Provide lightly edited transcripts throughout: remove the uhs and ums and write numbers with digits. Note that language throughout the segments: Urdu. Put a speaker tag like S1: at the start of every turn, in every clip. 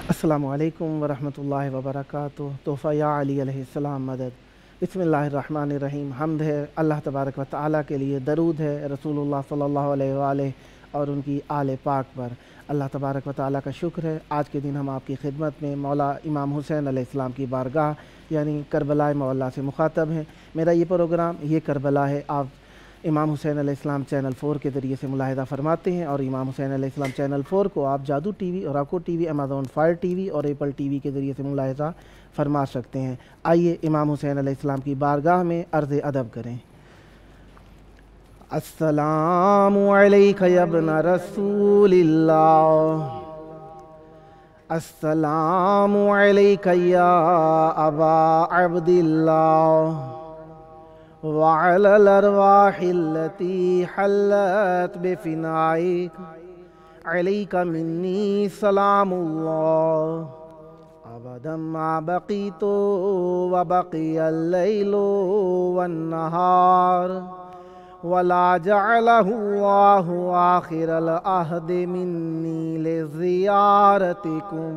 S1: السلام علیکم ورحمۃ اللہ وبرکاتہ۔ تحفہ یا علی علیہ السلام مدد۔ بسم اللہ الرحمن الرحیم۔ حمد ہے اللہ تبارک و تعالیٰ کے لیے، درود ہے رسول اللہ صلی اللہ علیہ وآلہ اور ان کی آل پاک پر۔ اللہ تبارک و تعالیٰ کا شکر ہے، آج کے دن ہم آپ کی خدمت میں مولا امام حسین علیہ السلام کی بارگاہ یعنی کربلا معلیٰ سے مخاطب ہیں۔ میرا یہ پروگرام یہ کربلا ہے، آپ امام حسین علیہ السلام چینل 4 کے ذریعے سے ملاحظہ فرماتے ہیں، اور امام حسین علیہ السلام چینل 4 کو آپ جادو ٹی وی، اوراکو TV, Amazon Fire TV اور ایپل ٹی وی کے ذریعے سے ملاحظہ فرما سکتے ہیں۔ آئیے امام حسین علیہ السلام کی بارگاہ میں عرض ادب کریں۔ السلام علیک یا ابن رسول اللہ، السلام علیک یا ابا عبداللہ، وعلى الأرواح التي حلت بفنائك عليك مني سلام الله أبدا ما بقيت وبقي الليل والنهار ولا جعله الله آخر العهد مني لزيارتكم۔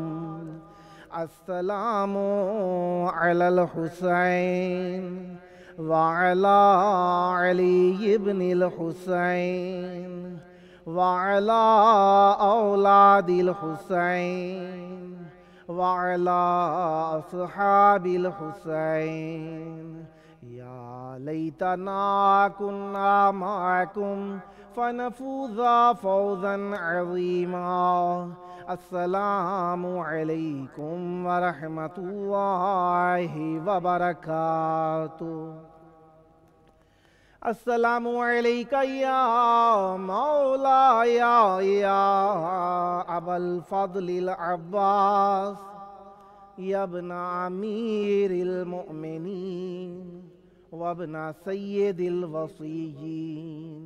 S1: السلام على الحسين وعلى علي بن الحسين وعلى أولاد الحسين وعلى أصحاب الحسين۔ يا ليتنا كنا معكم فنفوز فوزا عظيما۔ السلام علیکم ورحمۃ اللہ وبرکاتہ۔ السلام علیک یا مولایا یا ابا الفضل العباس، یا ابن امیر المؤمنین وابن سید الوصیین،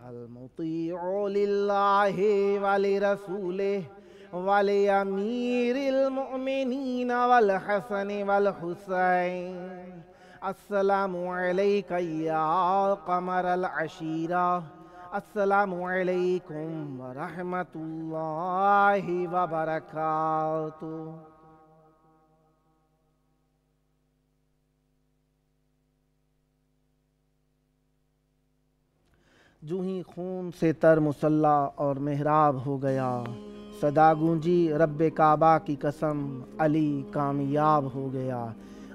S1: المطیع للہ ولرسولہ ولامیر المؤمنین والحسن والحسین۔ السلام علیک یا قمر العشیرہ، السلام علیکم ورحمۃ اللہ وبرکاتہ۔ جو ہی خون سے تر مصلح اور محراب ہو گیا، صدا گونجی رب کعبہ کی قسم علی کامیاب ہو گیا۔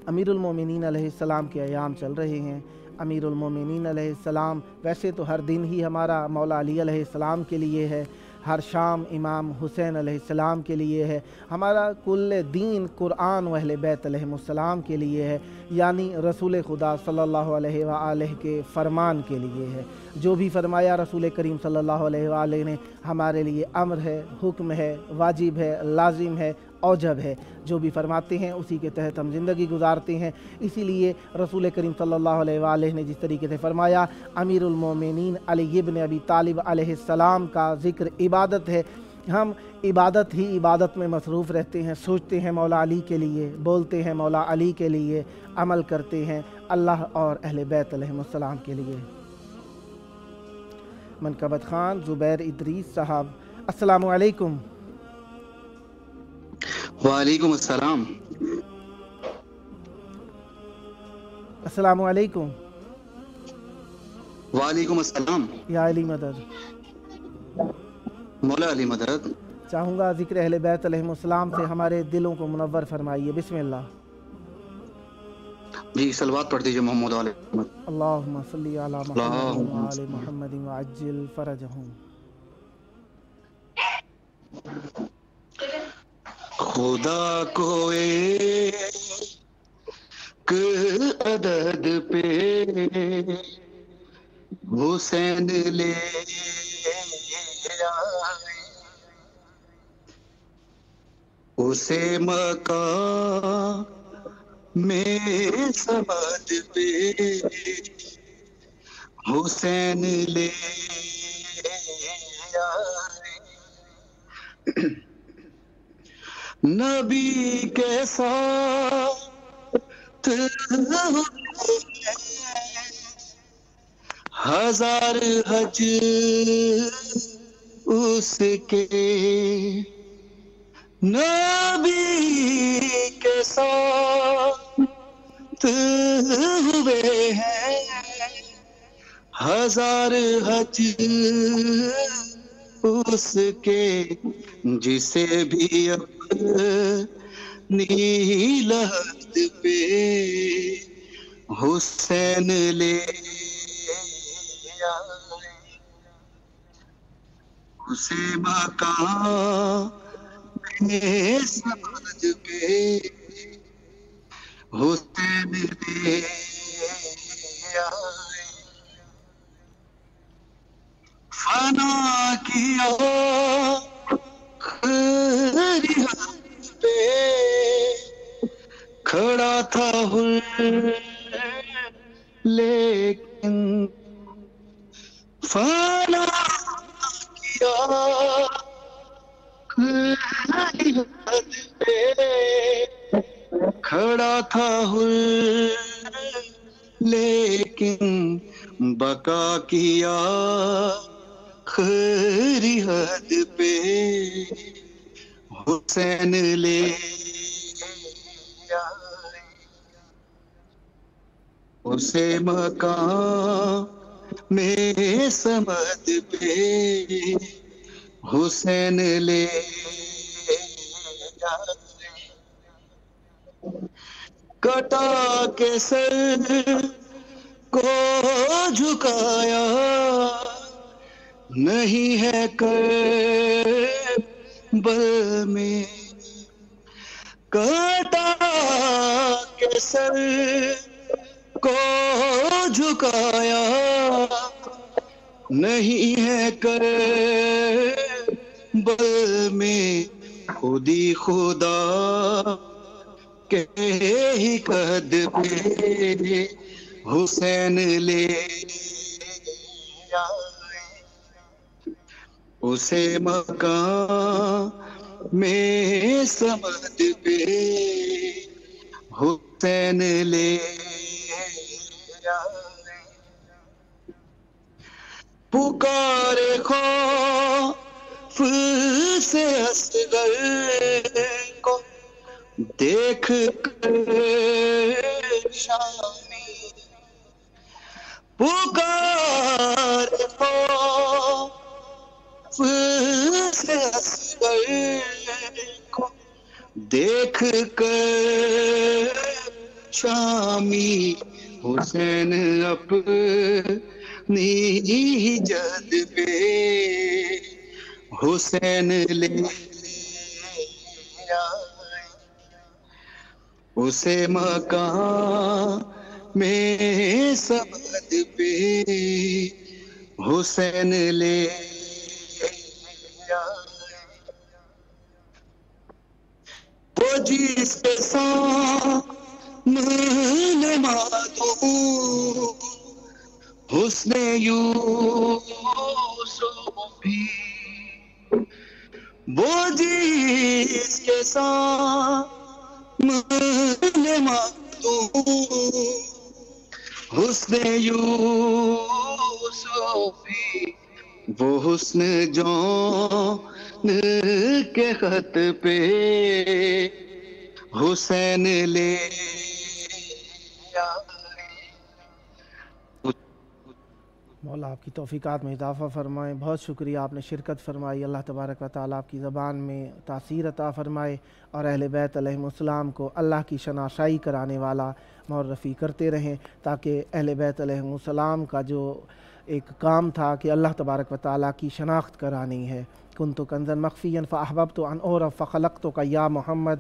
S1: امیر المومنین علیہ السلام کے ایام چل رہے ہیں۔ امیر المومنین علیہ السلام ویسے تو ہر دن ہی ہمارا مولا علی علیہ السلام کے لیے ہے، ہر شام امام حسین علیہ السلام کے لیے ہے، ہمارا کل دین قرآن و اہل بیت علیہ السلام کے لیے ہے، یعنی رسول خدا صلی اللہ علیہ وآلہ کے فرمان کے لیے ہے۔ جو بھی فرمایا رسول کریم صلی اللہ علیہ وآلہ نے ہمارے لیے امر ہے، حکم ہے، واجب ہے، لازم ہے، اوجب ہے۔ جو بھی فرماتے ہیں اسی کے تحت ہم زندگی گزارتے ہیں۔ اسی لیے رسول کریم صلی اللہ علیہ وآلہ نے جس طریقے سے فرمایا، امیر المومنین علی بن ابی طالب علیہ السلام کا ذکر عبادت ہے۔ ہم عبادت ہی عبادت میں مصروف رہتے ہیں، سوچتے ہیں مولا علی کے لیے، بولتے ہیں مولا علی کے لیے، عمل کرتے ہیں اللہ اور اہل بیت علیہ السلام کے لیے۔ منقبت خان زبیر ادریس صاحب، السلام علیکم۔
S2: وعلیکم السلام۔
S1: السلام علیکم۔
S2: وعلیکم السلام۔
S1: یا علی مدد۔
S2: مولا علی مدد۔
S1: چاہوں گا ذکر اہل بیت علیہ السلام سے ہمارے دلوں کو منور فرمائیے۔ بسم اللہ۔
S2: جی صلوات پڑھ دیجئے محمد علیہ محمد۔
S1: اللہم صلی علی محمد وآل محمد وعجل فرجہم۔
S2: خدا کو ایک عدد پہ حسین لے آئے، اسے مقام میں سمد پہ حسین لے آئے۔ نبی کے ساتھ ہزار حج اس کے نبی کے ساتھ ہوئے ہیں ہزار حج اس کے جسے بھی اپنی لحد پہ حسین لے آئے اسے مقام میں سمجھ پہ حسین لے آئے فنا کیا خریت پہ کھڑا تھا لیکن فنا کیا خریت پہ کھڑا تھا لیکن بقا کیا خیری حد پہ حسین لے آئے اسے مقام میں سمد پہ حسین لے آئے کٹا کے سر کو جھکایا نہیں ہے کربل میں کٹا کے سر کو جھکایا نہیں ہے کربل میں خودی خدا کے ہی قد پہ حسین لے آئے اسے مقام میں سمد پہ حسین لے آئے پکارے خوف سے اصغر کو دیکھ کر شامی پکار خوف سے اصغر کو دیکھ کر شامی حسین اپنی جد پہ حسین لے آئے اسے مقام میں سمد پہ حسین لے آئے وہ جس کے سامنے مادوں حسن یوسف بھی وہ جس کے سامنے مادوں حسن یوسف بھی وہ حسن جون کے خط پہ حسین لے
S1: مولا آپ کی توفیقات میں اضافہ فرمائیں. بہت شکریہ آپ نے شرکت فرمائی. اللہ تبارک و تعالیٰ آپ کی زبان میں تاثیر عطا فرمائے اور اہل بیت علیہم السلام کو اللہ کی شناسائی کرانے والا معرفی کرتے رہیں تاکہ اہل بیت علیہم السلام کا جو ایک کام تھا کہ اللہ تبارک و تعالیٰ کی شناخت کرانی ہے. کنت کنزا مخفیا فاحببت ان اعرف فخلقتک یا محمد،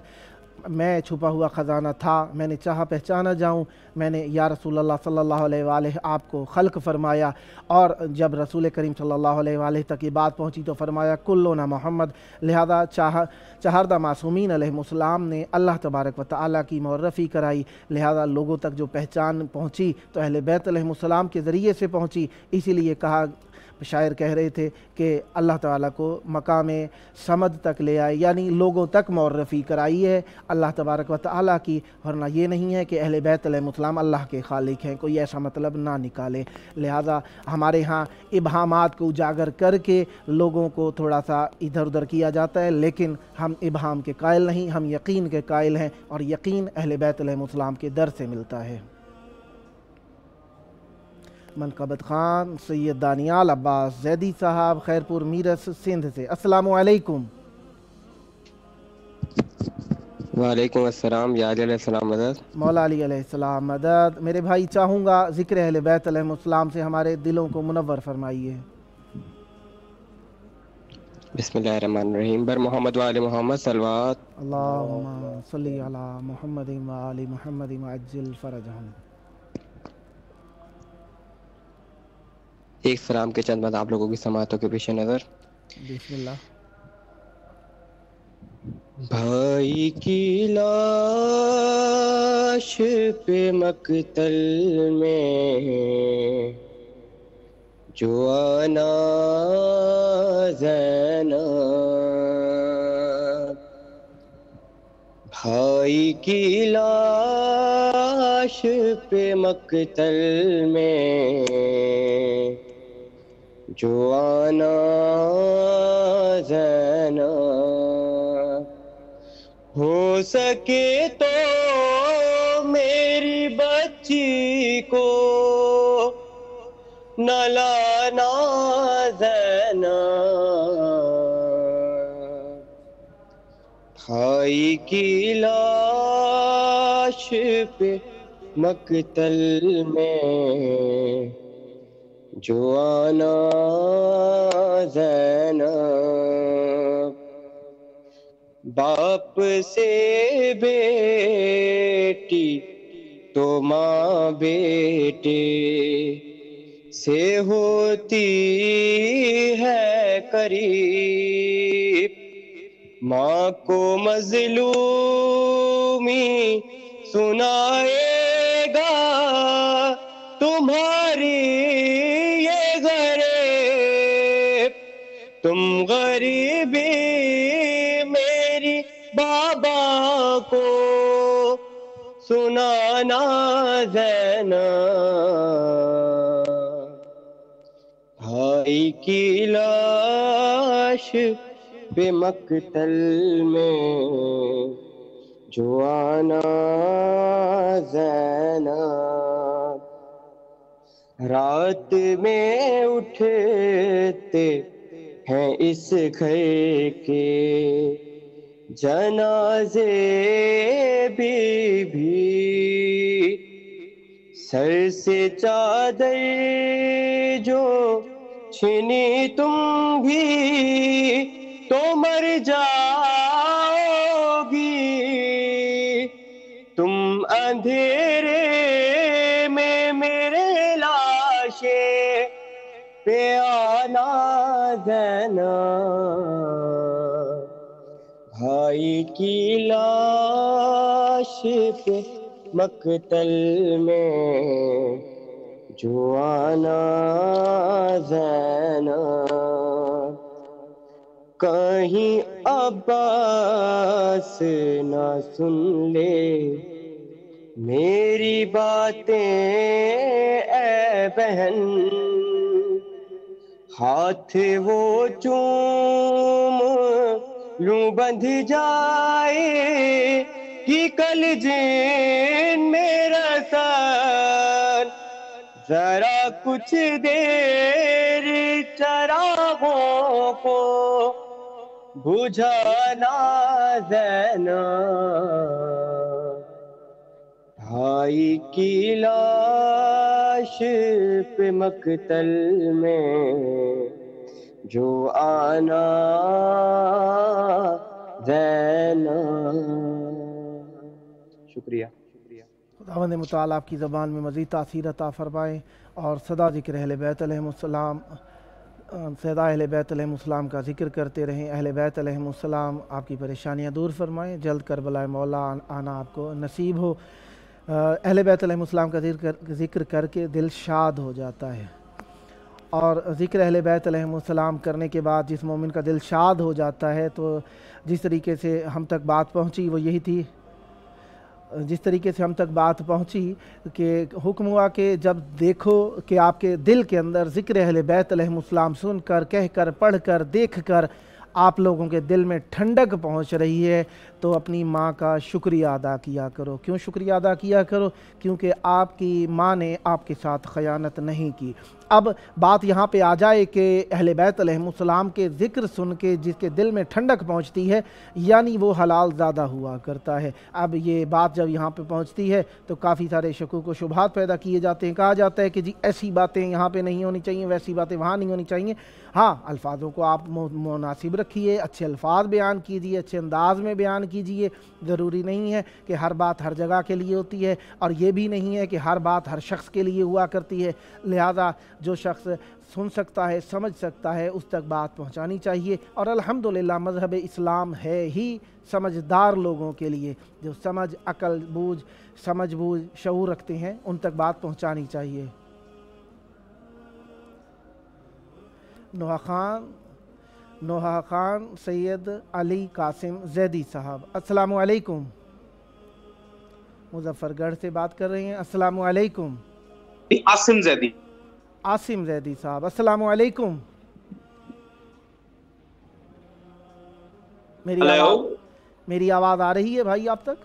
S1: میں چھپا ہوا خزانہ تھا، میں نے چاہا پہچانا جاؤں، میں نے یا رسول اللہ صلی اللہ علیہ وآلہ آپ کو خلق فرمایا. اور جب رسول کریم صلی اللہ علیہ وآلہ تک یہ بات پہنچی تو فرمایا کلنا محمد. لہذا چہاردہ معصومین علیہم السلام نے اللہ تبارک و تعالیٰ کی معرفی کرائی. لہذا لوگوں تک جو پہچان پہنچی تو اہل بیت علیہم السلام کے ذریعے سے پہنچی. اسی لیے کہا شاعر کہہ رہے تھے کہ اللہ تعالیٰ کو مقام صمد تک لے آئے، یعنی لوگوں تک معرفی کرائی ہے اللہ تبارک و تعالیٰ کی، ورنہ یہ نہیں ہے کہ اہل بیت علیہ السلام اللہ کے خالق ہیں، کوئی ایسا مطلب نہ نکالے۔ لہٰذا ہمارے ہاں ابہامات کو اجاگر کر کے لوگوں کو تھوڑا سا ادھر ادھر کیا جاتا ہے، لیکن ہم ابہام کے قائل نہیں، ہم یقین کے قائل ہیں، اور یقین اہل بیت علیہ السلام کے در سے ملتا ہے۔ منقبت خان سید دانیال عباس زیدی صاحب خیرپور میرس سندھ سے، السلام علیکم۔
S3: وعلیکم السلام، یا علیہ السلام مدد۔
S1: مولا علی علیہ السلام مدد۔ میرے بھائی چاہوں گا ذکر اہل بیت علیہ السلام سے ہمارے دلوں کو منور فرمائیے۔
S3: بسم اللہ الرحمن الرحیم، بر محمد وآل محمد صلوات۔
S1: اللہم صلی علی محمد وآل محمد وعجل فرجہم۔
S3: ایک سلام کے چند بعد آپ لوگوں کی سماعتوں کے پیش نظر
S1: بسم اللہ۔
S3: بھائی کی لاش پہ مقتل میں جو آنا زینب، بھائی کی لاش پہ مقتل میں جو آنا زینب، ہو سکے تو میری بچی کو نہ لانا زینب، بھائی کی لاش پہ مقتل میں جو آنا زینب، باپ سے بیٹی تو ماں بیٹے سے ہوتی ہے قریب، ماں کو مظلومی سنائے گا تمہاری یہ غریب، تم غریبی میری بابا کو سنانا زینب، بھائی کی لاش پہ مقتل میں جو آنا زینب، رات میں اٹھتے ہیں اس گھر کے جنازے بھی سر سے چادر جو چھینی تم بھی تو مر جاؤ گی، تم اندھیرے میں میرے لاشے پہ آنا زینب، بھائی کی لاش پہ مقتل میں جو آنا زینب، کہیں عباس نہ سن لے میری باتیں اے بہن، ہاتھ وہ چوم لوں بندھ جائے کہ کل جن میرا سر، ذرا کچھ دیر چراغوں کو بجھانا زینب، بھائی کی لاش پہ مقتل میں جو آنا زینب۔ شکریہ۔
S1: خداوند متعال آپ کی زبان میں مزید تاثیر عطا فرمائیں، اور سدا ذکر اہل بیت علیہ السلام، سدا اہل بیت علیہ السلام کا ذکر کرتے رہیں، اہل بیت علیہ السلام آپ کی پریشانیاں دور فرمائیں، جلد کربلا مولا آنا آپ کو نصیب ہو۔ اہل بیت علیہ السلام کا ذکر کر کے دل شاد ہو جاتا ہے۔ اور ذکر اہل بیت علیہم السلام کرنے کے بعد جس مومن کا دل شاد ہو جاتا ہے، تو جس طریقے سے ہم تک بات پہنچی وہ یہی تھی، جس طریقے سے ہم تک بات پہنچی کہ حکم ہوا کہ جب دیکھو کہ آپ کے دل کے اندر ذکر اہل بیت علیہم السلام سن کر، کہہ کر، پڑھ کر، دیکھ کر آپ لوگوں کے دل میں ٹھنڈک پہنچ رہی ہے، تو اپنی ماں کا شکریہ ادا کیا کرو۔ کیوں شکریہ ادا کیا کرو؟ کیونکہ آپ کی ماں نے آپ کے ساتھ خیانت نہیں کی۔ اب بات یہاں پہ آ جائے کہ اہل بیت علیہم السلام کے ذکر سن کے جس کے دل میں ٹھنڈک پہنچتی ہے، یعنی وہ حلال زادہ ہوا کرتا ہے۔ اب یہ بات جب یہاں پہ پہنچتی ہے تو کافی سارے شکوک و شبہات پیدا کیے جاتے ہیں، کہا جاتا ہے کہ جی ایسی باتیں یہاں پہ نہیں ہونی چاہیے، ویسی باتیں وہاں نہیں ہونی چاہیے۔ ہاں، الفاظوں کو آپ مناسب رکھیے، اچھے الفاظ بیان کیجیے، اچھے انداز میں بیان کیجیے۔ ضروری نہیں ہے کہ ہر بات ہر جگہ کے لیے ہوتی ہے، اور یہ بھی نہیں ہے کہ ہر بات ہر شخص کے لیے ہوا کرتی ہے، لہذا جو شخص سن سکتا ہے، سمجھ سکتا ہے، اس تک بات پہنچانی چاہیے۔ اور الحمدللہ مذہب اسلام ہے ہی سمجھدار لوگوں کے لیے، جو عقل سمجھ بوجھ شعور رکھتے ہیں، ان تک بات پہنچانی چاہیے۔ نوحہ خان سید علی قاسم زیدی صاحب، السلام علیکم، مظفر گڑھ سے بات کر رہے ہیں۔ السلام علیکم۔ عاصم زیدی صاحب، السلام علیکم۔ میری آواز آ رہی ہے بھائی آپ تک؟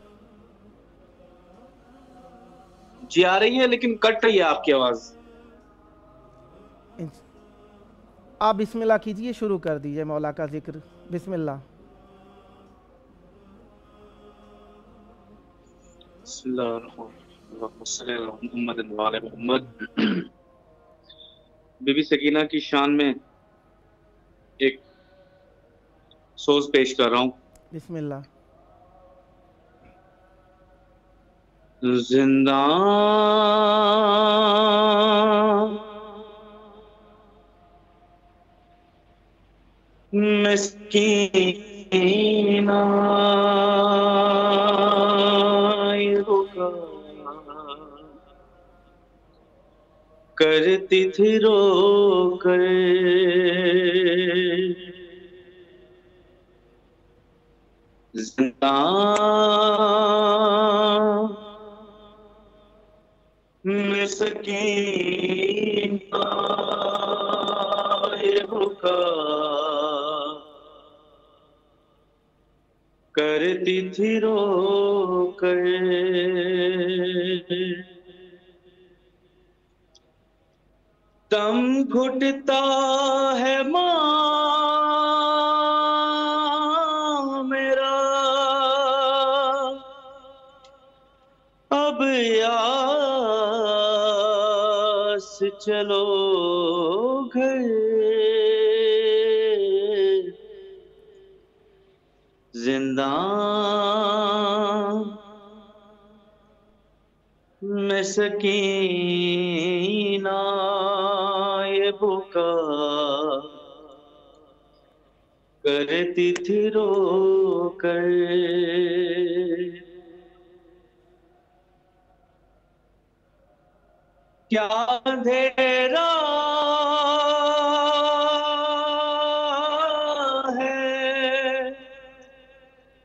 S4: جی آ رہی ہے، لیکن کٹ رہی ہے آپ کی آواز۔
S1: آپ بسم اللہ کیجئے، شروع کر دیجئے مولا کا ذکر، بسم اللہ۔
S4: بسم اللہ الرحمن الرحیم، صلی اللہ علیہ محمد وعلی محمد۔ بی بی سکینہ کی شان میں ایک سوز پیش کر رہا ہوں۔
S1: بسم اللہ۔
S4: زندہ مسکینہ ہوگا، کرتی تھی رو کر زندہ مسکینہ ہوگا، کرتی تھی رو کر دم گھٹتا ہے ماں میرا، اب یاس چلو گھر، زندہ مسکینہ یہ بکا، کرتی تھی رو کر کیا اندھیرا ہے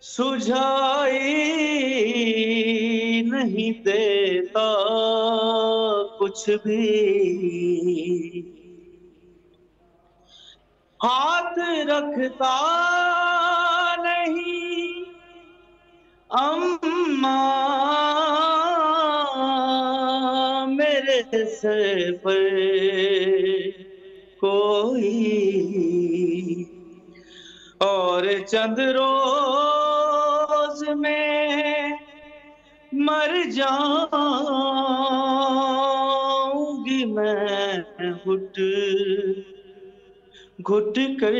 S4: سجھائی نہیں دیتا کچھ بھی، ہاتھ رکھتا نہیں اماں میرے سر پر کوئی، اور چند روز میں مر جاؤں گی میں گھٹ گھٹ کر،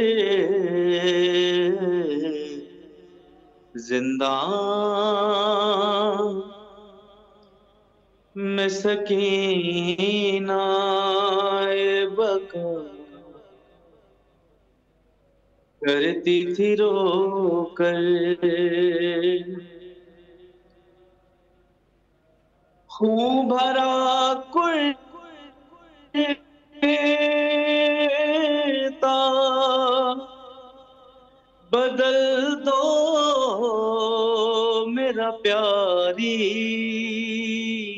S4: زندہ مسکینہ بکا، کرتی تھی رو کر خون بھرا
S2: بدل دو میرا پیاری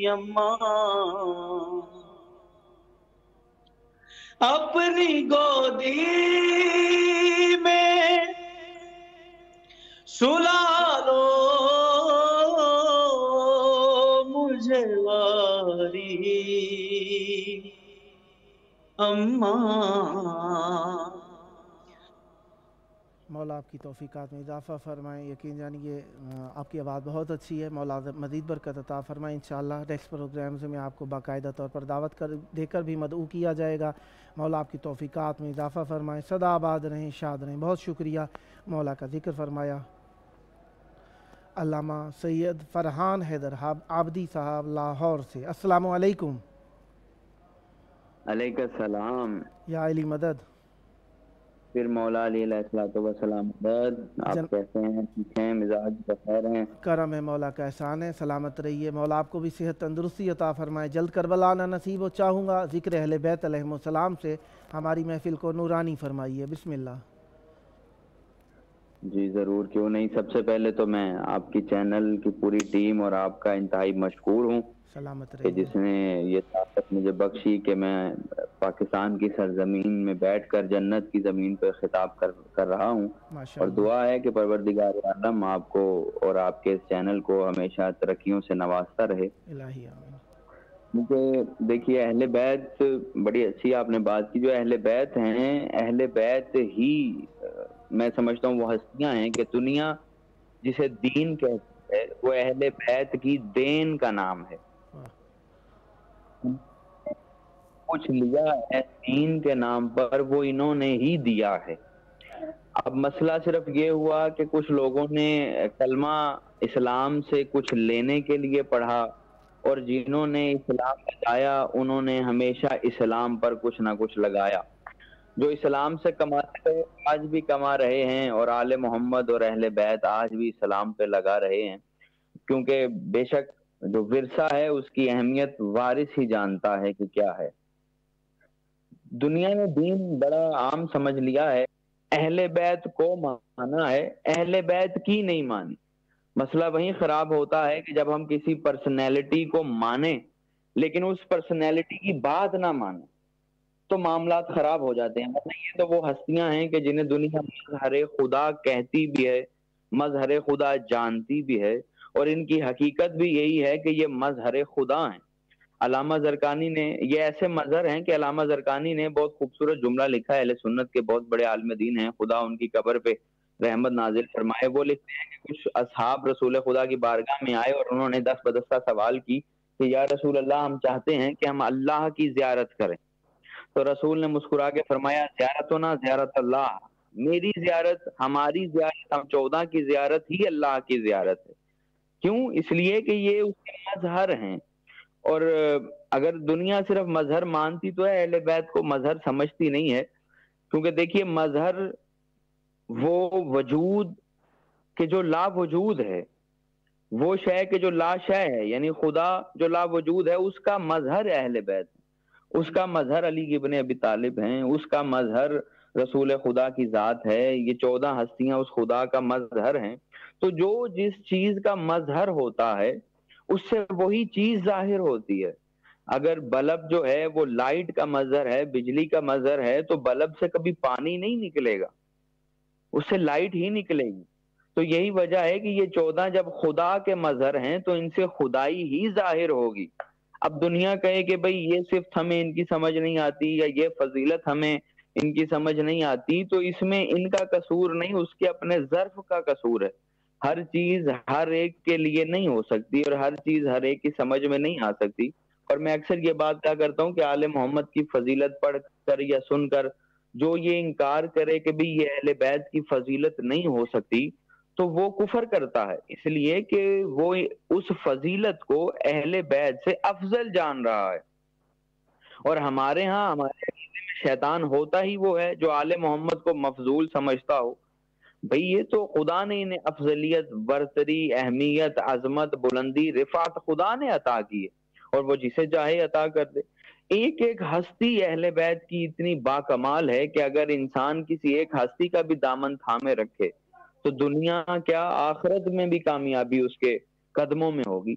S2: اماں، اپنی گودی میں سلا لو مجھے واری اماں۔
S1: مولا آپ کی توفیقات میں اضافہ فرمائیں، یقین جانیے آپ کی آواز بہت اچھی ہے، مولا مزید برکت عطا فرمائیں۔ انشاءاللہ نیکسٹ پروگرامز میں آپ کو باقاعدہ طور پر دعوت دے کر بھی مدعو کیا جائے گا۔ مولا آپ کی توفیقات میں اضافہ فرمائیں، سدا آباد رہیں، شاد رہیں۔ بہت شکریہ مولا کا ذکر فرمایا۔ علامہ سید فرحان حیدر عابدی صاحب لاہور سے، السلام علیکم۔
S5: علیکم السلام۔
S1: یا علی مدد۔
S5: پھر مولا علی علیہ الصلوۃ والسلام مدد۔ آپ کیسے ہیں؟ ٹھیک ہیں؟ مزاج بخیر ہیں؟
S1: کرم ہے مولا کا احسان ہے، سلامت رہیے۔ مولا آپ کو بھی صحت تندرستی عطا فرمائے، جلد کربلا آنا نصیب ہو۔ چاہوں گا ذکر اہل بیت علیہم السلام سے ہماری محفل کو نورانی فرمائیے، بسم اللہ۔
S5: جی ضرور، کیوں نہیں۔ سب سے پہلے تو میں آپ کی چینل کی پوری ٹیم اور آپ کا انتہائی مشکور ہوں
S1: سلامت
S5: کہ
S1: رہیے۔
S5: جس نے یہ طاقت مجھے بخشی کہ میں پاکستان کی سرزمین میں بیٹھ کر جنت کی زمین پہ خطاب کر رہا ہوں،
S1: ماشاء
S5: اور
S1: اللہ،
S5: دعا ہے کہ پروردگار عالم آپ کو اور آپ کے اس چینل کو ہمیشہ ترقیوں سے نوازتا رہے۔
S1: الہی آمین۔
S5: مجھے دیکھیے، اہل بیت بڑی اچھی آپ نے بات کی۔ جو اہل بیت ہیں، اہل بیت ہی میں سمجھتا ہوں وہ ہستیاں ہیں کہ دنیا جسے دین کہتی ہے وہ اہل بیت کی دین کا نام ہے۔ کچھ لیا ہے دین کے نام پر، وہ انہوں نے ہی دیا ہے۔ اب مسئلہ صرف یہ ہوا کہ کچھ لوگوں نے کلمہ اسلام سے کچھ لینے کے لیے پڑھا، اور جنہوں نے اسلام لگایا انہوں نے ہمیشہ اسلام پر کچھ نہ کچھ لگایا۔ جو اسلام سے کماتے ہیں آج بھی کما رہے ہیں، اور آل محمد اور اہل بیت آج بھی اسلام پہ لگا رہے ہیں، کیونکہ بے شک جو ورثہ ہے اس کی اہمیت وارث ہی جانتا ہے کہ کیا ہے۔ دنیا نے دین بڑا عام سمجھ لیا ہے، اہل بیت کو مانا ہے، اہل بیت کی نہیں مانی۔ مسئلہ وہیں خراب ہوتا ہے کہ جب ہم کسی پرسنالٹی کو مانیں لیکن اس پرسنالٹی کی بات نہ مانیں تو معاملات خراب ہو جاتے ہیں۔ مطلب یہ تو وہ ہستیاں ہیں کہ جنہیں دنیا مظہر خدا کہتی بھی ہے، مظہر خدا جانتی بھی ہے، اور ان کی حقیقت بھی یہی ہے کہ یہ مظہر خدا ہیں۔ علامہ زرقانی نے یہ ایسے مظہر ہیں کہ علامہ زرقانی نے بہت خوبصورت جملہ لکھا ہے، اہل سنت کے بہت بڑے عالم دین ہیں، خدا ان کی قبر پہ رحمت نازل فرمائے۔ وہ لکھتے ہیں کہ کچھ اصحاب رسول خدا کی بارگاہ میں آئے اور انہوں نے دست بدستہ سوال کی کہ یا رسول اللہ، ہم چاہتے ہیں کہ ہم اللہ کی زیارت کریں۔ تو رسول نے مسکرا کے فرمایا، زیارتنا زیارت اللہ، میری زیارت، ہماری زیارت، ہم 14 کی زیارت ہی اللہ کی زیارت ہے۔ کیوں؟ اس لیے کہ یہ اس کے مظہر ہیں، اور اگر دنیا صرف مظہر مانتی تو اہل بیت کو مظہر سمجھتی نہیں ہے، کیونکہ دیکھیے مظہر وہ وجود کہ جو لا وجود ہے، وہ شے کہ جو لا شے ہے، یعنی خدا جو لا وجود ہے اس کا مظہر اہل بیت ہے، اس کا مظہر علی ابن ابی طالب ہیں، اس کا مظہر رسول خدا کی ذات ہے، یہ 14 ہستیاں اس خدا کا مظہر ہیں۔ تو جو جس چیز کا مظہر ہوتا ہے اس سے وہی چیز ظاہر ہوتی ہے۔ اگر بلب جو ہے وہ لائٹ کا مظہر ہے، بجلی کا مظہر ہے، تو بلب سے کبھی پانی نہیں نکلے گا، اس سے لائٹ ہی نکلے گی۔ تو یہی وجہ ہے کہ یہ 14 جب خدا کے مظہر ہیں تو ان سے خدائی ہی ظاہر ہوگی۔ اب دنیا کہے کہ بھئی یہ صفت ہمیں ان کی سمجھ نہیں آتی، یا یہ فضیلت ہمیں ان کی سمجھ نہیں آتی، تو اس میں ان کا قصور نہیں، اس کے اپنے ظرف کا قصور ہے۔ ہر چیز ہر ایک کے لیے نہیں ہو سکتی، اور ہر چیز ہر ایک کی سمجھ میں نہیں آ سکتی۔ اور میں اکثر یہ بات کہا کرتا ہوں کہ آل محمد کی فضیلت پڑھ کر یا سن کر جو یہ انکار کرے کہ بھی یہ اہل بیت کی فضیلت نہیں ہو سکتی تو وہ کفر کرتا ہے، اس لیے کہ وہ اس فضیلت کو اہل بیت سے افضل جان رہا ہے۔ اور ہمارے ہاں ہمارے شیطان ہوتا ہی وہ ہے جو آل محمد کو مفضول سمجھتا ہو۔ بھئی یہ تو خدا نے انہیں افضلیت، برتری، اہمیت، عظمت، بلندی، رفعت خدا نے عطا کی ہے، اور وہ جسے چاہے عطا کر دے۔ ایک ایک ہستی اہل بیت کی اتنی باکمال ہے کہ اگر انسان کسی ایک ہستی کا بھی دامن تھامے رکھے تو دنیا کیا آخرت میں بھی کامیابی اس کے قدموں میں ہوگی۔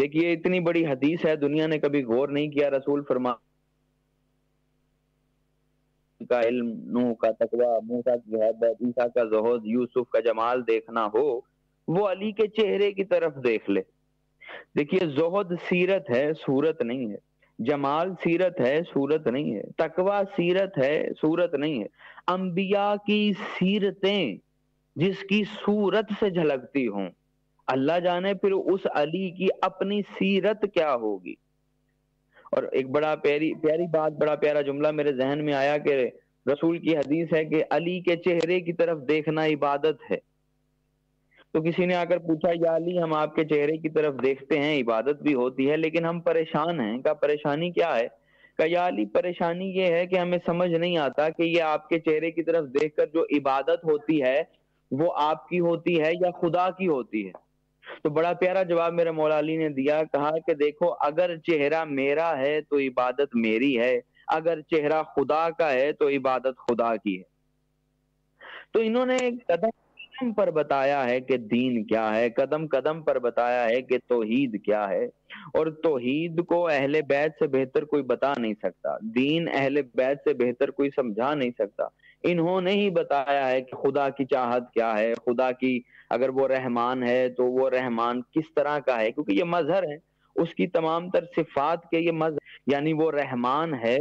S5: دیکھیے اتنی بڑی حدیث ہے، دنیا نے کبھی غور نہیں کیا۔ رسول فرما کا علم، نوح کا تقوی، موسیٰ کی محبت، عیسیٰ کا زہد، یوسف کا جمال دیکھنا ہو وہ علی کے چہرے کی طرف دیکھ لے۔ دیکھیے زہد سیرت ہے، صورت نہیں ہے، جمال سیرت ہے، صورت نہیں ہے، تقوی سیرت ہے، صورت نہیں ہے۔ انبیاء کی سیرتیں جس کی صورت سے جھلکتی ہوں، اللہ جانے پھر اس علی کی اپنی سیرت کیا ہوگی۔ اور ایک بڑا پیاری بات، بڑا پیارا جملہ میرے ذہن میں آیا کہ رسول کی حدیث ہے کہ علی کے چہرے کی طرف دیکھنا عبادت ہے۔ تو کسی نے آ کر پوچھا یا علی ہم آپ کے چہرے کی طرف دیکھتے ہیں، عبادت بھی ہوتی ہے، لیکن ہم پریشان ہیں۔ کہا پریشانی کیا ہے؟ کہا یا علی پریشانی یہ ہے کہ ہمیں سمجھ نہیں آتا کہ یہ آپ کے چہرے کی طرف دیکھ کر جو عبادت ہوتی ہے وہ آپ کی ہوتی ہے یا خدا کی ہوتی ہے۔ تو بڑا پیارا جواب میرے مولا علی نے دیا، کہا کہ دیکھو اگر چہرہ میرا ہے تو عبادت میری ہے، اگر چہرہ خدا کا ہے تو عبادت خدا کی ہے۔ تو انہوں نے قدم قدم پر بتایا ہے کہ دین کیا ہے، قدم قدم پر بتایا ہے کہ توحید کیا ہے، اور توحید کو اہل بیت سے بہتر کوئی بتا نہیں سکتا، دین اہل بیت سے بہتر کوئی سمجھا نہیں سکتا۔ انہوں نے ہی بتایا ہے کہ خدا کی چاہت کیا ہے، خدا کی اگر وہ رحمان ہے تو وہ رحمان کس طرح کا ہے، کیونکہ یہ مظہر ہے اس کی تمام تر صفات کے، یہ مظہر یعنی وہ رحمان ہے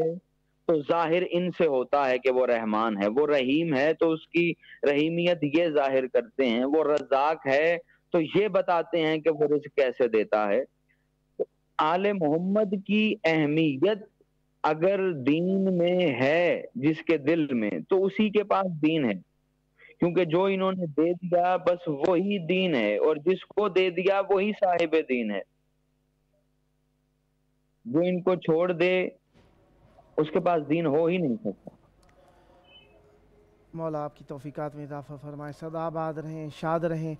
S5: تو ظاہر ان سے ہوتا ہے کہ وہ رحمان ہے، وہ رحیم ہے تو اس کی رحیمیت یہ ظاہر کرتے ہیں، وہ رزاق ہے تو یہ بتاتے ہیں کہ وہ رزق کیسے دیتا ہے۔ آل محمد کی اہمیت اگر دین میں ہے جس کے دل میں تو اسی کے پاس دین ہے، کیونکہ جو انہوں نے دے دیا بس وہی دین ہے، اور جس کو دے دیا وہی صاحب دین ہے۔ جو ان کو چھوڑ دے اس کے پاس دین ہو ہی نہیں سکتا۔
S1: مولا آپ کی توفیقات میں اضافہ فرمائے، سدا آباد رہیں، شاد رہیں،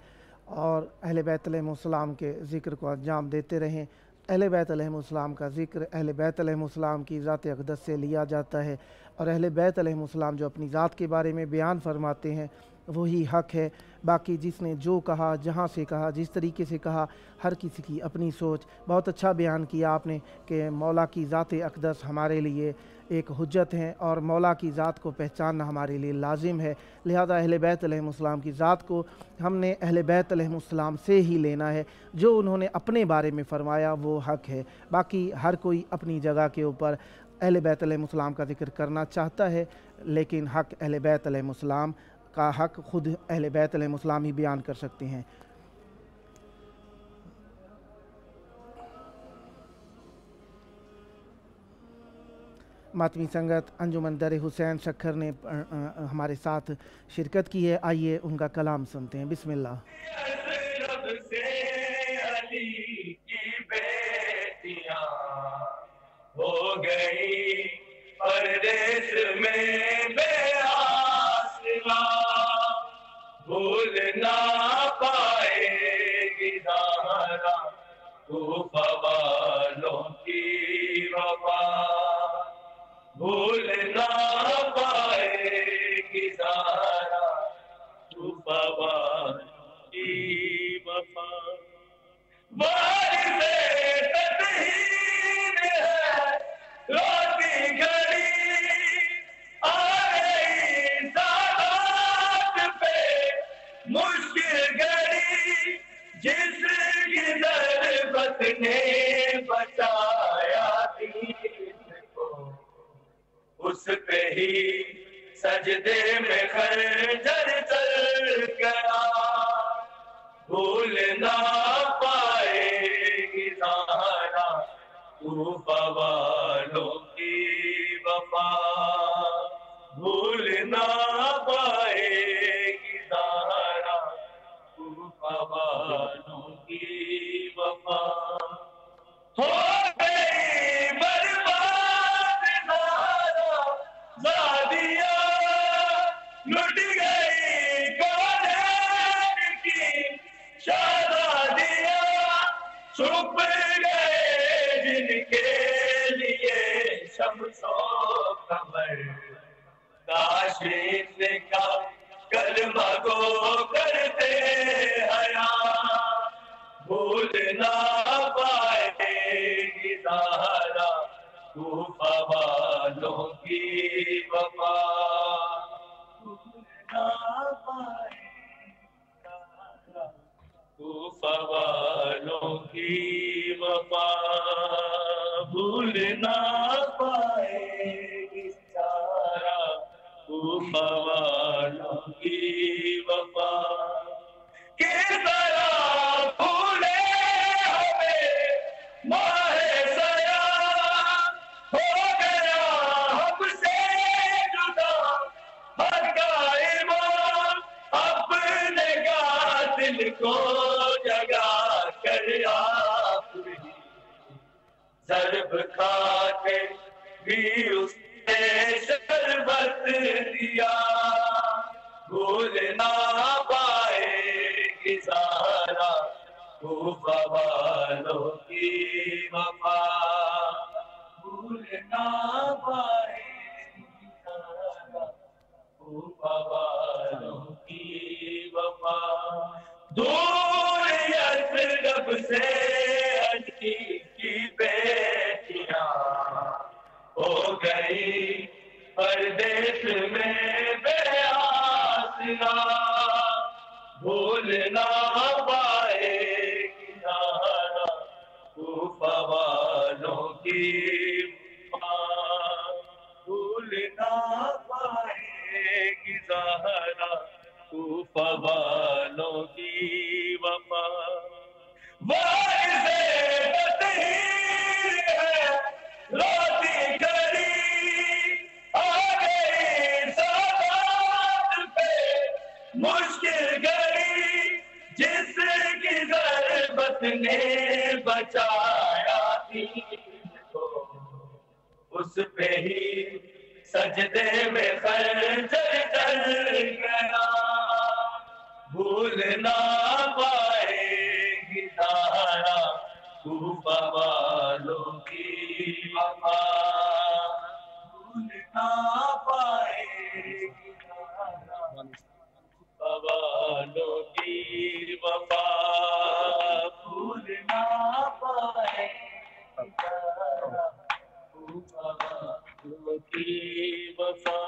S1: اور اہل بیت علیہ السلام کے ذکر کو انجام دیتے رہیں۔ اہل بیت علیہ السلام کا ذکر اہل بیت علیہ السلام کی ذات اقدس سے لیا جاتا ہے، اور اہل بیت علیہ السلام جو اپنی ذات کے بارے میں بیان فرماتے ہیں وہی حق ہے۔ باقی جس نے جو کہا، جہاں سے کہا، جس طریقے سے کہا، ہر کسی کی اپنی سوچ۔ بہت اچھا بیان کیا آپ نے کہ مولا کی ذات اقدس ہمارے لیے ایک حجت ہیں، اور مولا کی ذات کو پہچاننا ہمارے لیے لازم ہے، لہذا اہل بیت علیہ السلام کی ذات کو ہم نے اہل بیت علیہ السلام سے ہی لینا ہے۔ جو انہوں نے اپنے بارے میں فرمایا وہ حق ہے، باقی ہر کوئی اپنی جگہ کے اوپر اہل بیت علیہ السلام کا ذکر کرنا چاہتا ہے، لیکن حق اہل بیت علیہ السلام کا حق خود اہل بیت علیہ السلام ہی بیان کر سکتے ہیں۔ ماتمی سنگت انجمن در حسین شکھر نے ہمارے ساتھ شرکت کی ہے، آئیے ان کا کلام سنتے ہیں۔ بسم اللہ۔
S2: رب سے علی کی بیٹیاں ہو گئی پردیس میں بے آسرا، بھول نہ پائے گی زہرا کوفہ والوں کی وفا، بھول نہ پائے گی زہرا کوفہ والوں کی وفا۔ وارث تطہیر ہے روتی گھڑی، آ گئی سادات پہ مشکل گھڑی، جس کی ضربت نے بچایا دین کو، اس پہ ہی سجدے میں خنجر چل گیا، بھول نہ پائے گی زہرا کوفہ والوں کی وفا، بھول نہ پائے گی زہرا کوفہ والوں کی وفا۔ ہو گئی برباد زہرا زادیہ، لٹ گئی کالین کی شہزادیاں، چھپ گئے جن کے لیے شمس و قمر، کاش ان کا کلمہ گو کر کوفہ والوں کی وفا نہ پائے کوفہ والوں کی وفا بھول نہ پائے گی سارا کوفہ والوں کی وفا کس طرح بھولے ہمیں ماہ سیا ہو گیا ہم سے جدا ہر کا ایمان اپنے قاتل کو جگا کر آپ ہی ضرب کھا کے بھی اس نے شربت دیا بھول نہ پائے گی سارا کوفہ والوں کی وفا بھول نہ پائے گی سارا کوفہ والوں کی وفا دور یثرب سے علی کی بیٹیاں ہو گئی پردیس میں بے آسرا بھول نہ پائے گی سارا کوفہ والوں کی وفا بھول نہ پائے گی سارا کوفہ والوں کی وفا وارث تطہیر ہے روتی گھڑی آ گئی سادات پہ مشکل گھڑی جس کی ضربت نے بچایا دین کو اس پہ ہی سجدے میں خنجر چل گیا بھول نہ پائے گی سارا کوفہ والوں کی وفا بھول نہ پائے گی سارا کوفہ والوں کی وفا بھول نہ پائے گی سارا کوفہ والوں کی وفا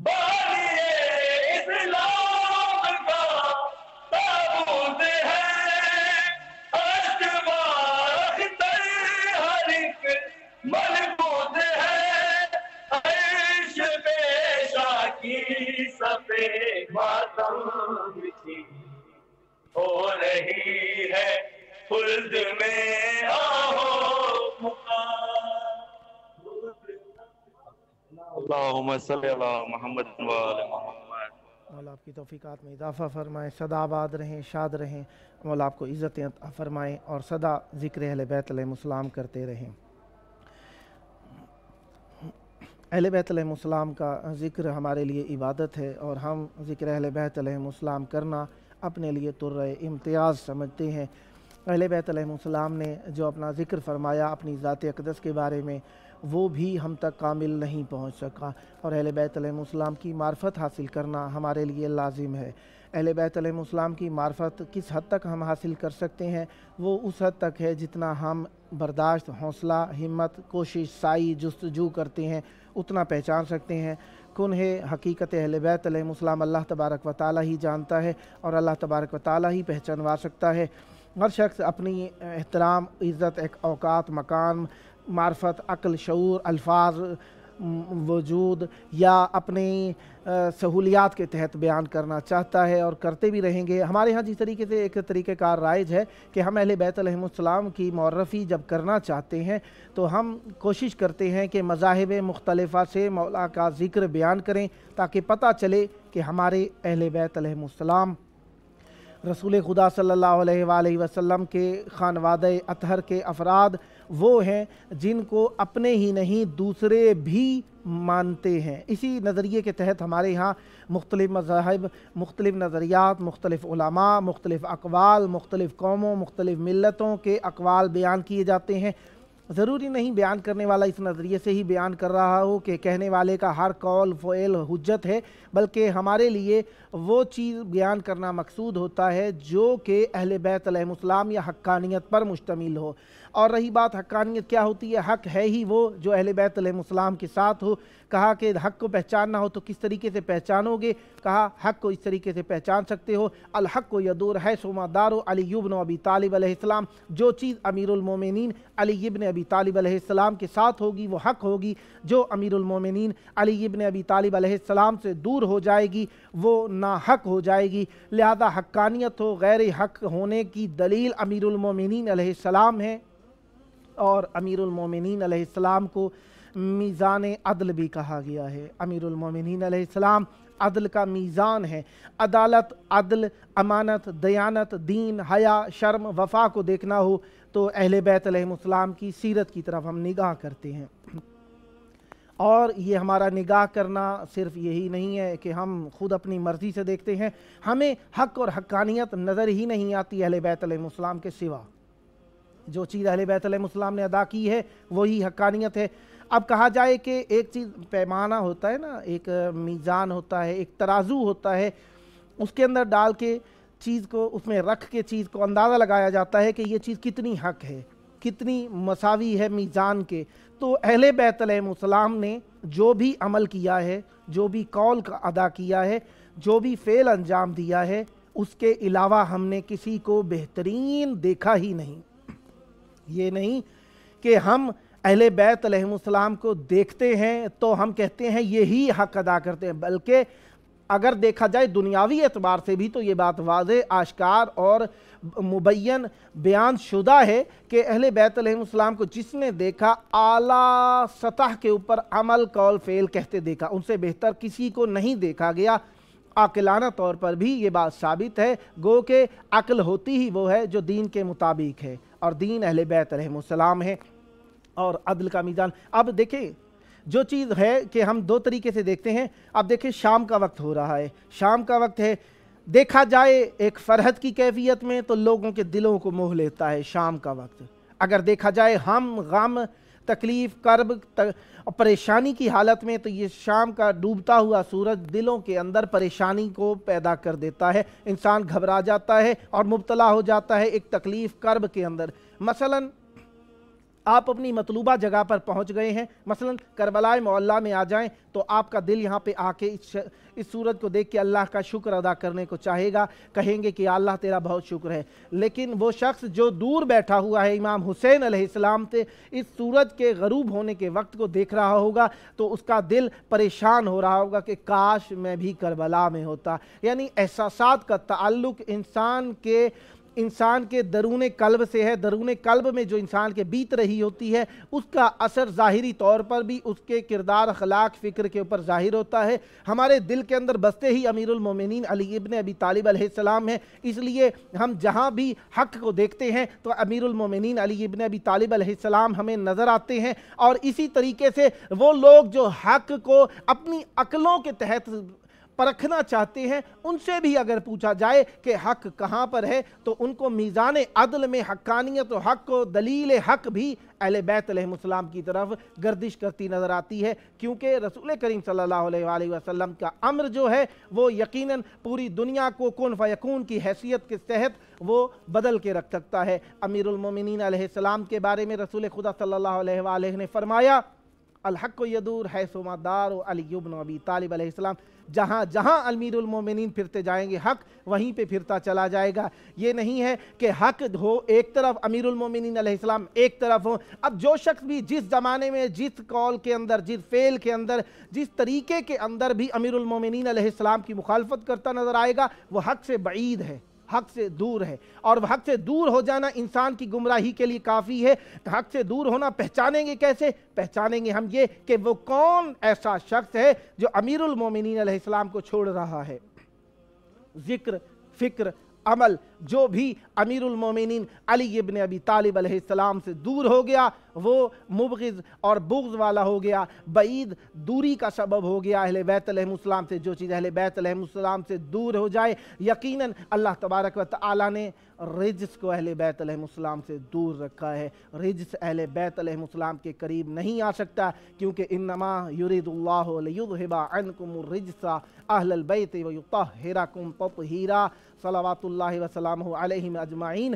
S2: بالیے اسلام کا تابوت ہے اشتباہ اختر ہر ایک ملبوس ہے عرش پیشہ کی سفید ماتم کی ہو رہی ہے خلد میں آہو
S6: اللہم صلی علی محمد و آل محمد
S1: مولا آپ کی توفیقات میں اضافہ فرمائے، سدا آباد رہیں، شاد رہیں، مولا آپ کو عزت عطا فرمائے اور سدا ذکر اہل بیت علیہ السلام کرتے رہیں۔ اہل بیت علیہ السلام کا ذکر ہمارے لیے عبادت ہے اور ہم ذکر اہل بیت علیہ السلام کرنا اپنے لیے ترہ امتیاز سمجھتے ہیں۔ اہل بیت علیہ السلام نے جو اپنا ذکر فرمایا اپنی ذات اقدس کے بارے میں وہ بھی ہم تک کامل نہیں پہنچ سکا، اور اہل بیت علیہ السلام کی معرفت حاصل کرنا ہمارے لیے لازم ہے۔ اہل بیت علیہ السلام کی معرفت کس حد تک ہم حاصل کر سکتے ہیں؟ وہ اس حد تک ہے جتنا ہم برداشت، حوصلہ، ہمت، کوشش، سعی، جستجو کرتے ہیں اتنا پہچان سکتے ہیں۔ کنہ حقیقت اہل بیت علیہ السلام اللہ تبارک و تعالی ہی جانتا ہے اور اللہ تبارک و تعالی ہی پہچانوا سکتا ہے۔ ہر شخص اپنی احترام، عزت، اوقات، مکان، معرفت، عقل، شعور، الفاظ، وجود یا اپنی سہولیات کے تحت بیان کرنا چاہتا ہے اور کرتے بھی رہیں گے۔ ہمارے ہاں جس طریقے سے ایک طریقہ کار رائج ہے کہ ہم اہل بیت علیہ السلام کی معرفی جب کرنا چاہتے ہیں تو ہم کوشش کرتے ہیں کہ مذاہب مختلفہ سے مولا کا ذکر بیان کریں تاکہ پتہ چلے کہ ہمارے اہل بیت علیہ السلام رسول خدا صلی اللہ علیہ وآلہ وسلم کے خانوادہ اطہر کے افراد وہ ہیں جن کو اپنے ہی نہیں دوسرے بھی مانتے ہیں۔ اسی نظریے کے تحت ہمارے ہاں مختلف مذاہب، مختلف نظریات، مختلف علماء، مختلف اقوال، مختلف قوموں، مختلف ملتوں کے اقوال بیان کیے جاتے ہیں۔ ضروری نہیں بیان کرنے والا اس نظریے سے ہی بیان کر رہا ہو کہ کہنے والے کا ہر قول فعل حجت ہے، بلکہ ہمارے لیے وہ چیز بیان کرنا مقصود ہوتا ہے جو کہ اہل بیت علیہ السلام یا حقانیت پر مشتمل ہو، اور رہی بات حقانیت کیا ہوتی ہے، حق ہے ہی وہ جو اہل بیت علیہ السلام کے ساتھ ہو۔ کہا کہ حق کو پہچاننا ہو تو کس طریقے سے پہچانو گے؟ کہا حق کو اس طریقے سے پہچان سکتے ہو، الحق و یدور حیث ما دار علی ابن ابی طالب علیہ السلام، جو چیز امیر المومنین علی ابن ابی طالب علیہ السلام کے ساتھ ہوگی وہ حق ہوگی، جو امیر المومنین علی ابن ابی طالب علیہ السلام سے دور ہو جائے گی وہ ناحق ہو جائے گی۔ لہذا حقانیت ہو غیر حق ہونے کی دلیل امیر المومنین علیہ السلام ہے، اور امیر المومنین علیہ السلام کو میزان عدل بھی کہا گیا ہے۔ امیر المومنین علیہ السلام عدل کا میزان ہے۔ عدالت، عدل، امانت، دیانت، دین، حیا، شرم، وفا کو دیکھنا ہو تو اہل بیت علیہ السلام کی سیرت کی طرف ہم نگاہ کرتے ہیں، اور یہ ہمارا نگاہ کرنا صرف یہی نہیں ہے کہ ہم خود اپنی مرضی سے دیکھتے ہیں، ہمیں حق اور حقانیت نظر ہی نہیں آتی اہل بیت علیہ السلام کے سوا۔ جو چیز اہل بیت علیہ السلام نے ادا کی ہے وہی حقانیت ہے۔ اب کہا جائے کہ ایک چیز پیمانہ ہوتا ہے نا، ایک میزان ہوتا ہے، ایک ترازو ہوتا ہے، اس کے اندر ڈال کے چیز کو، اس میں رکھ کے چیز کو اندازہ لگایا جاتا ہے کہ یہ چیز کتنی حق ہے، کتنی مساوی ہے میزان کے۔ تو اہل بیت علیہ السلام نے جو بھی عمل کیا ہے، جو بھی قول کا ادا کیا ہے، جو بھی فعل انجام دیا ہے، اس کے علاوہ ہم نے کسی کو بہترین دیکھا ہی نہیں۔ یہ نہیں کہ ہم اہل بیت علیہ السلام کو دیکھتے ہیں تو ہم کہتے ہیں یہی حق ادا کرتے ہیں، بلکہ اگر دیکھا جائے دنیاوی اعتبار سے بھی تو یہ بات واضح، آشکار اور مبین بیان شدہ ہے کہ اہل بیت علیہ السلام کو جس نے دیکھا اعلیٰ سطح کے اوپر عمل قول فعل کہتے دیکھا، ان سے بہتر کسی کو نہیں دیکھا گیا۔ عاقلانہ طور پر بھی یہ بات ثابت ہے، گو کہ عقل ہوتی ہی وہ ہے جو دین کے مطابق ہے، اور دین اہل بیت علیہ السلام ہے۔ اور عدل کا میزان، اب دیکھیں جو چیز ہے کہ ہم دو طریقے سے دیکھتے ہیں۔ اب دیکھیں شام کا وقت ہو رہا ہے، شام کا وقت ہے، دیکھا جائے ایک فرحت کی کیفیت میں تو لوگوں کے دلوں کو موہ لیتا ہے شام کا وقت۔ اگر دیکھا جائے ہم، غم، تکلیف، کرب، پریشانی کی حالت میں تو یہ شام کا ڈوبتا ہوا سورج دلوں کے اندر پریشانی کو پیدا کر دیتا ہے، انسان گھبرا جاتا ہے اور مبتلا ہو جاتا ہے ایک تکلیف کرب کے اندر۔ مثلاً آپ اپنی مطلوبہ جگہ پر پہنچ گئے ہیں، مثلا کربلا معلیٰ میں آ جائیں تو آپ کا دل یہاں پہ آ کے اس سورج کو دیکھ کے اللہ کا شکر ادا کرنے کو چاہے گا، کہیں گے کہ اللہ تیرا بہت شکر ہے۔ لیکن وہ شخص جو دور بیٹھا ہوا ہے امام حسین علیہ السلام سے، اس سورج کے غروب ہونے کے وقت کو دیکھ رہا ہوگا تو اس کا دل پریشان ہو رہا ہوگا کہ کاش میں بھی کربلا میں ہوتا۔ یعنی احساسات کا تعلق انسان کے درون قلب سے ہے، درون قلب میں جو انسان کے بیت رہی ہوتی ہے اس کا اثر ظاہری طور پر بھی اس کے کردار، اخلاق، فکر کے اوپر ظاہر ہوتا ہے۔ ہمارے دل کے اندر بستے ہی امیر المومنین علی ابن ابی طالب علیہ السلام ہے، اس لیے ہم جہاں بھی حق کو دیکھتے ہیں تو امیر المومنین علی ابن ابی طالب علیہ السلام ہمیں نظر آتے ہیں۔ اور اسی طریقے سے وہ لوگ جو حق کو اپنی عقلوں کے تحت پرکھنا چاہتے ہیں، ان سے بھی اگر پوچھا جائے کہ حق کہاں پر ہے تو ان کو میزان عدل میں حقانیت و حق و دلیل حق بھی اہل بیت علیہ السلام کی طرف گردش کرتی نظر آتی ہے، کیونکہ رسول کریم صلی اللہ علیہ وآلہ وسلم کا امر جو ہے وہ یقیناً پوری دنیا کو کن فیکون کی حیثیت کے تحت وہ بدل کے رکھ سکتا ہے۔ امیر المومنین علیہ السلام کے بارے میں رسول خدا صلی اللہ علیہ وآلہ نے فرمایا الحق یدور حیث ما دار علی ابن ابی طالب علیہ السلام، جہاں جہاں امیر المومنین پھرتے جائیں گے حق وہیں پہ پھرتا چلا جائے گا۔ یہ نہیں ہے کہ حق ہو ایک طرف، امیر المومنین علیہ السلام ایک طرف ہو۔ اب جو شخص بھی جس زمانے میں، جس قول کے اندر، جس فعل کے اندر، جس طریقے کے اندر بھی امیر المومنین علیہ السلام کی مخالفت کرتا نظر آئے گا وہ حق سے بعید ہے، حق سے دور ہے۔ اور حق سے دور ہو جانا انسان کی گمراہی کے لیے کافی ہے۔ حق سے دور ہونا پہچانیں گے کیسے؟ پہچانیں گے ہم یہ کہ وہ کون ایسا شخص ہے جو امیر المومنین علیہ السلام کو چھوڑ رہا ہے۔ ذکر، فکر، عمل جو بھی امیر المومنین علی ابن ابی طالب علیہ السلام سے دور ہو گیا وہ مبغض اور بغض والا ہو گیا، بعید، دوری کا سبب ہو گیا اہل بیت علیہ السلام سے۔ جو چیز اہل بیت علیہ السلام سے دور ہو جائے، یقیناً اللہ تبارک و تعالی نے رجس کو اہل بیت علیہ السلام سے دور رکھا ہے۔ رجس اہل بیت علیہ السلام کے قریب نہیں آ سکتا، کیونکہ انما یرید اللہ لیذھب عنکم الرجس اہل البیت ویطہرکم تطہیرا، صلوات اللہ وسلامہ علیہم اجمعین۔